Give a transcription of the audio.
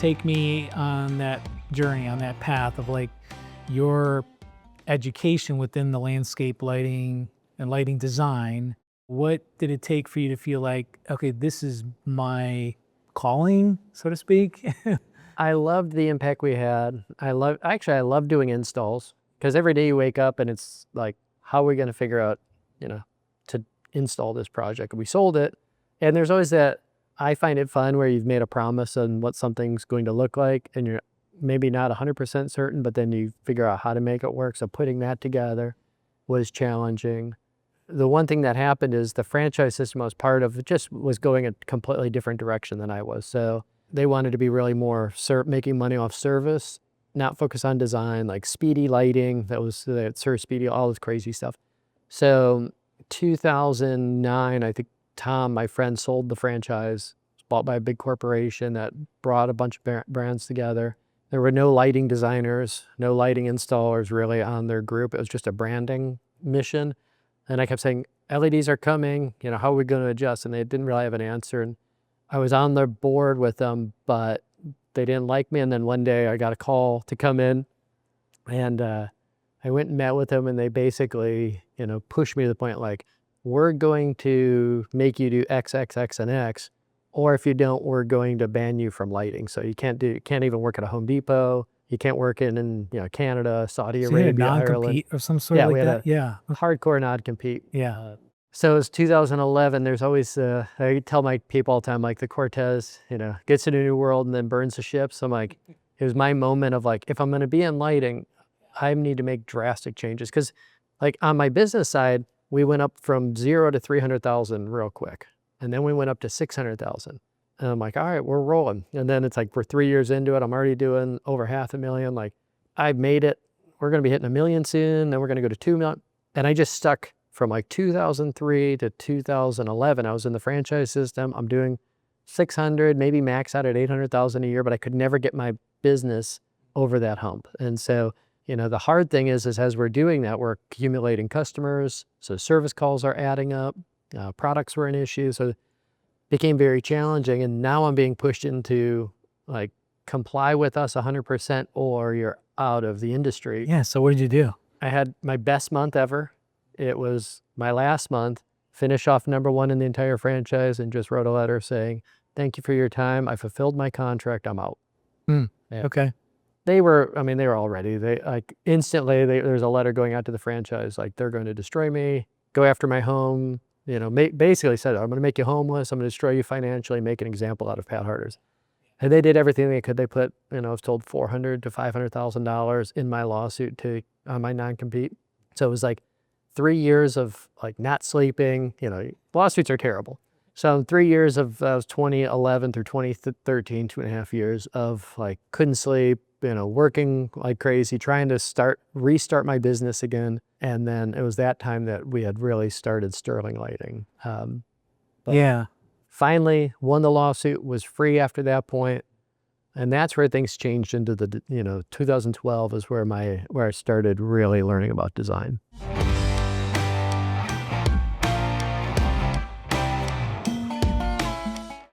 take me on that journey, on that path of like your education within the landscape lighting and lighting design. What did it take for you to feel like, okay, this is my calling, so to speak? I loved the impact we had. I love doing installs because every day you wake up and it's like, how are we going to figure out, to install this project? We sold it. And there's always that, I find it fun where you've made a promise on what something's going to look like and you're maybe not 100% certain, but then you figure out how to make it work. So putting that together was challenging. The one thing that happened is the franchise system I was part of just was going a completely different direction than I was. So they wanted to be really more making money off service, not focus on design, like speedy lighting. That was the Sir Speedy, all this crazy stuff. So 2009, I think Tom, my friend, sold the franchise. It was bought by a big corporation that brought a bunch of brands together. There were no lighting designers, no lighting installers really on their group. It was just a branding mission. And I kept saying, LEDs are coming, how are we going to adjust? And they didn't really have an answer. And I was on the board with them, but they didn't like me. And then one day I got a call to come in and I went and met with them and they basically, pushed me to the point like, we're going to make you do X, X, X, and X, or if you don't, we're going to ban you from lighting. So you can't even work at a Home Depot. You can't work in Canada, Saudi So you had a Arabia, Ireland. non-compete of some sort like that? Yeah. Hardcore non-compete. Yeah. So it was 2011. There's always, I tell my people all the time, like the Cortez, gets into a new world and then burns the ship. So I'm like, it was my moment of like, if I'm going to be in lighting, I need to make drastic changes. Because like on my business side, we went up from 0 to 300,000 real quick. And then we went up to 600,000. And I'm like, all right, we're rolling. And then it's like, we're 3 years into it. I'm already doing over $500,000. Like I've made it. We're going to be hitting $1 million soon. Then we're going to go to 2 million. And I just stuck from like 2003 to 2011. I was in the franchise system. I'm doing 600, maybe max out at 800,000 a year, but I could never get my business over that hump. And so, the hard thing is as we're doing that, we're accumulating customers. So service calls are adding up. Products were an issue. So it became very challenging. And now I'm being pushed into like comply with us 100% or you're out of the industry. Yeah. So what did you do? I had my best month ever. It was my last month, finish off #1 in the entire franchise and just wrote a letter saying, thank you for your time. I fulfilled my contract. I'm out. Yeah. Okay. They were all ready. They like instantly, there's a letter going out to the franchise, like they're going to destroy me, go after my home, basically said, I'm going to make you homeless. I'm going to destroy you financially, make an example out of Pat Harder's. And they did everything they could. They put, I was told $400,000 to $500,000 in my lawsuit on my non-compete. So it was like 3 years of like not sleeping, lawsuits are terrible. So 3 years of 2011 through 2013, 2.5 years of like couldn't sleep, working like crazy, trying to restart my business again. And then it was that time that we had really started Sterling Lighting. Yeah. Finally won the lawsuit, was free after that point. And that's where things changed into the, 2012 is where I started really learning about design.